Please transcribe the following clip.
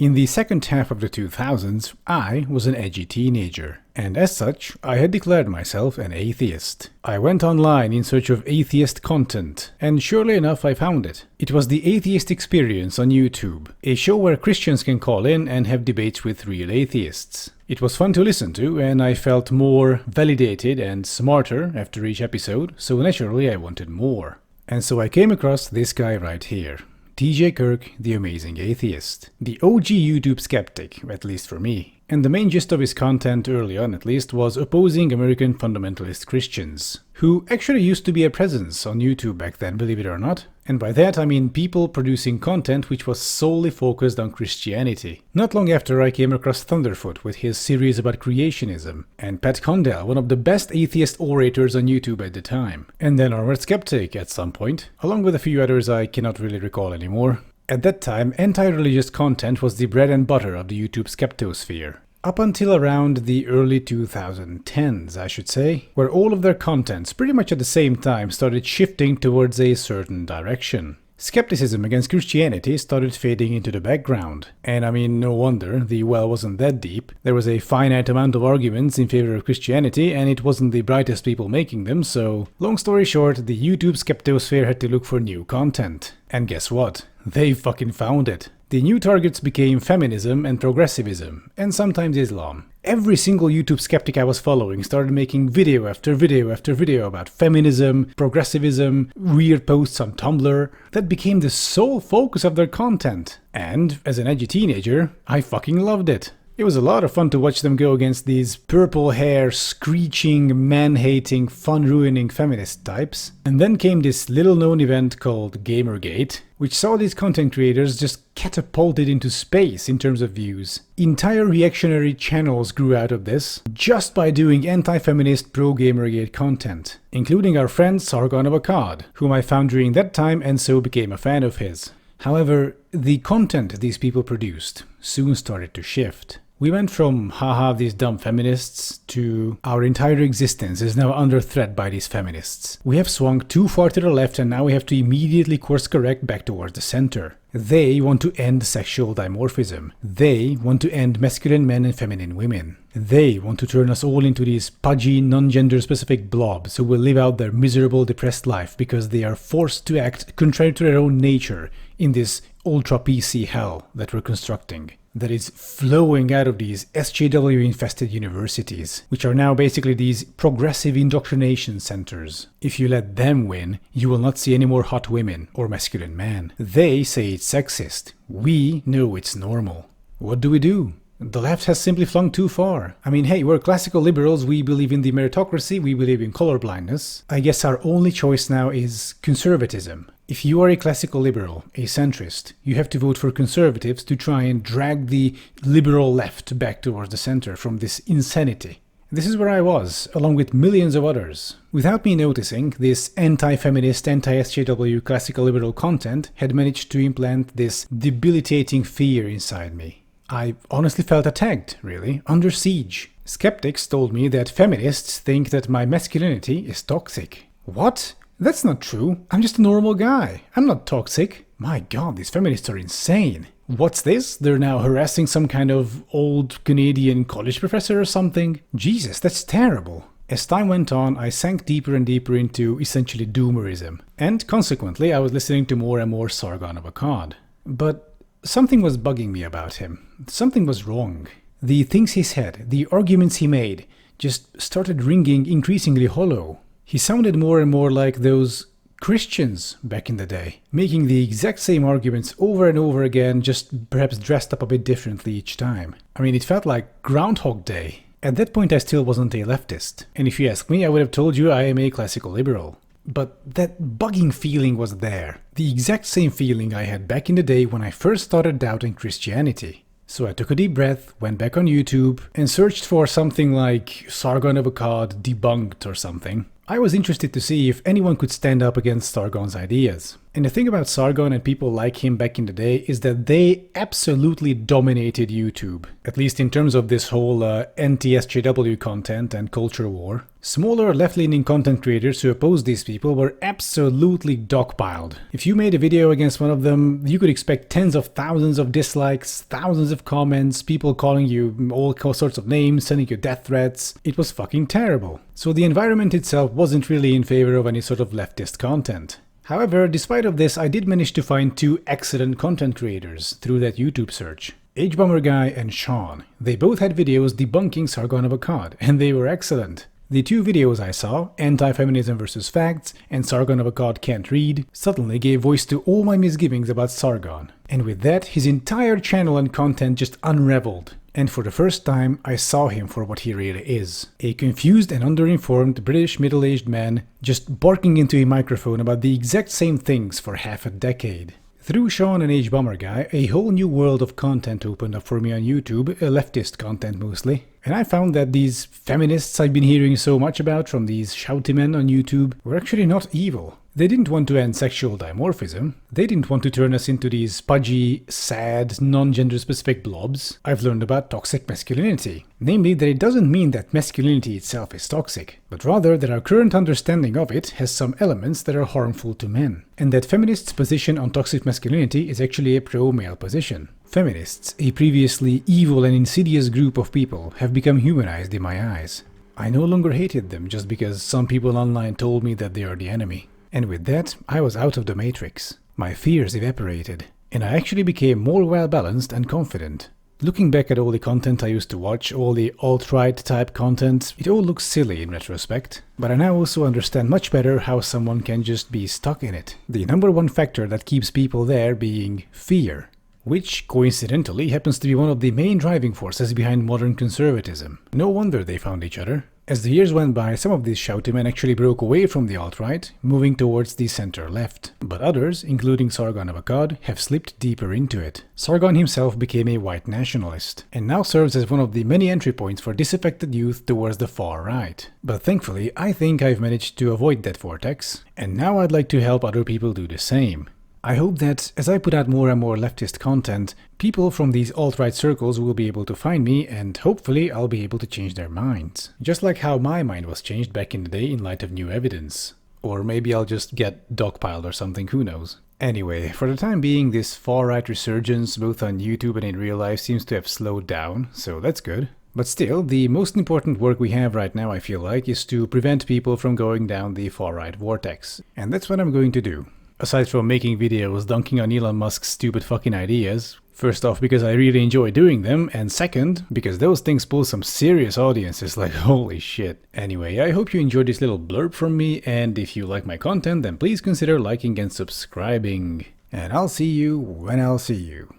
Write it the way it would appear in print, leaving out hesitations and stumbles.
In the second half of the 2000s, I was an edgy teenager, and as such, I had declared myself an atheist. I went online in search of atheist content, and surely enough I found it. It was the Atheist Experience on YouTube, a show where Christians can call in and have debates with real atheists. It was fun to listen to, and I felt more validated and smarter after each episode, so naturally I wanted more. And so I came across this guy right here. TJ Kirk, the Amazing Atheist. The OG YouTube skeptic, at least for me. And the main gist of his content, early on at least, was opposing American fundamentalist Christians, who actually used to be a presence on YouTube back then, believe it or not. And by that I mean people producing content which was solely focused on Christianity. Not long after I came across Thunderfoot with his series about creationism, and Pat Condell, one of the best atheist orators on YouTube at the time, and then Armored Skeptic at some point, along with a few others I cannot really recall anymore. At that time, anti-religious content was the bread and butter of the YouTube skeptosphere. Up until around the early 2010s, I should say, where all of their contents pretty much at the same time started shifting towards a certain direction. Skepticism against Christianity started fading into the background. And I mean, no wonder, the well wasn't that deep. There was a finite amount of arguments in favor of Christianity, and it wasn't the brightest people making them, so long story short, the YouTube skeptosphere had to look for new content. And guess what? They fucking found it. The new targets became feminism and progressivism, and sometimes Islam. Every single YouTube skeptic I was following started making video after video after video about feminism, progressivism, weird posts on Tumblr. That became the sole focus of their content. And, as an edgy teenager, I fucking loved it. It was a lot of fun to watch them go against these purple hair, screeching, man-hating, fun-ruining feminist types. And then came this little-known event called Gamergate, which saw these content creators just catapulted into space in terms of views. Entire reactionary channels grew out of this, just by doing anti-feminist pro-Gamergate content, including our friend Sargon, whom I found during that time and so became a fan of his. However, the content these people produced soon started to shift. We went from haha these dumb feminists to our entire existence is now under threat by these feminists. We have swung too far to the left and now we have to immediately course correct back towards the center. They want to end sexual dimorphism. They want to end masculine men and feminine women. They want to turn us all into these pudgy, non-gender specific blobs who will live out their miserable, depressed life because they are forced to act contrary to their own nature in this ultra PC hell that we're constructing, that is flowing out of these SJW-infested universities, which are now basically these progressive indoctrination centers. If you let them win, you will not see any more hot women or masculine men. They say it's sexist. We know it's normal. What do? The left has simply flung too far. I mean, hey, we're classical liberals, we believe in the meritocracy, we believe in colorblindness. I guess our only choice now is conservatism. If you are a classical liberal, a centrist, you have to vote for conservatives to try and drag the liberal left back towards the center from this insanity. This is where I was, along with millions of others. Without me noticing, this anti-feminist, anti-SJW classical liberal content had managed to implant this debilitating fear inside me. I honestly felt attacked, really, under siege. Skeptics told me that feminists think that my masculinity is toxic. What? That's not true. I'm just a normal guy. I'm not toxic. My god, these feminists are insane. What's this? They're now harassing some kind of old Canadian college professor or something? Jesus, that's terrible. As time went on, I sank deeper and deeper into essentially doomerism. And consequently, I was listening to more and more Sargon of Akkad. But something was bugging me about him. Something was wrong. The things he said, the arguments he made, just started ringing increasingly hollow. He sounded more and more like those Christians back in the day, making the exact same arguments over and over again, just perhaps dressed up a bit differently each time. I mean, it felt like Groundhog Day. At that point I still wasn't a leftist, and if you ask me, I would have told you I am a classical liberal. But that bugging feeling was there, the exact same feeling I had back in the day when I first started doubting Christianity. So I took a deep breath, went back on YouTube, and searched for something like Sargon of Akkad debunked or something. I was interested to see if anyone could stand up against Sargon's ideas. And the thing about Sargon and people like him back in the day is that they absolutely dominated YouTube, at least in terms of this whole anti-SJW content and culture war. Smaller left-leaning content creators who opposed these people were absolutely dogpiled. If you made a video against one of them, you could expect tens of thousands of dislikes, thousands of comments, people calling you all sorts of names, sending you death threats. It was fucking terrible. So the environment itself wasn't really in favor of any sort of leftist content. However, despite of this, I did manage to find two excellent content creators through that YouTube search. H-Bomber Guy and Sean. They both had videos debunking Sargon of Akkad, and they were excellent. The two videos I saw, Anti-Feminism vs. Facts and Sargon of Akkad Can't Read, suddenly gave voice to all my misgivings about Sargon. And with that, his entire channel and content just unraveled. And for the first time, I saw him for what he really is. A confused and underinformed British middle-aged man just barking into a microphone about the exact same things for half a decade. Through Sean and H-Bomber Guy, a whole new world of content opened up for me on YouTube, leftist content mostly. And I found that these feminists I've been hearing so much about from these shouty men on YouTube were actually not evil. They didn't want to end sexual dimorphism. They didn't want to turn us into these pudgy, sad, non-gender specific blobs. I've learned about toxic masculinity. Namely, that it doesn't mean that masculinity itself is toxic, but rather that our current understanding of it has some elements that are harmful to men. And that feminists' position on toxic masculinity is actually a pro-male position. Feminists, a previously evil and insidious group of people, have become humanized in my eyes. I no longer hated them just because some people online told me that they are the enemy. And with that, I was out of the matrix. My fears evaporated, and I actually became more well-balanced and confident. Looking back at all the content I used to watch, all the alt-right type content, it all looks silly in retrospect. But I now also understand much better how someone can just be stuck in it. The number one factor that keeps people there being fear, which, coincidentally, happens to be one of the main driving forces behind modern conservatism. No wonder they found each other. As the years went by, some of these shouty men actually broke away from the alt-right, moving towards the center-left. But others, including Sargon of Akkad, have slipped deeper into it. Sargon himself became a white nationalist, and now serves as one of the many entry points for disaffected youth towards the far right. But thankfully, I think I've managed to avoid that vortex, and now I'd like to help other people do the same. I hope that, as I put out more and more leftist content, people from these alt-right circles will be able to find me, and hopefully I'll be able to change their minds. Just like how my mind was changed back in the day in light of new evidence. Or maybe I'll just get dogpiled or something, who knows. Anyway, for the time being, this far-right resurgence both on YouTube and in real life seems to have slowed down, so that's good. But still, the most important work we have right now, I feel like, is to prevent people from going down the far-right vortex. And that's what I'm going to do. Aside from making videos dunking on Elon Musk's stupid fucking ideas. First off, because I really enjoy doing them, and second, because those things pull some serious audiences, like holy shit. Anyway, I hope you enjoyed this little blurb from me, and if you like my content, then please consider liking and subscribing. And I'll see you when I'll see you.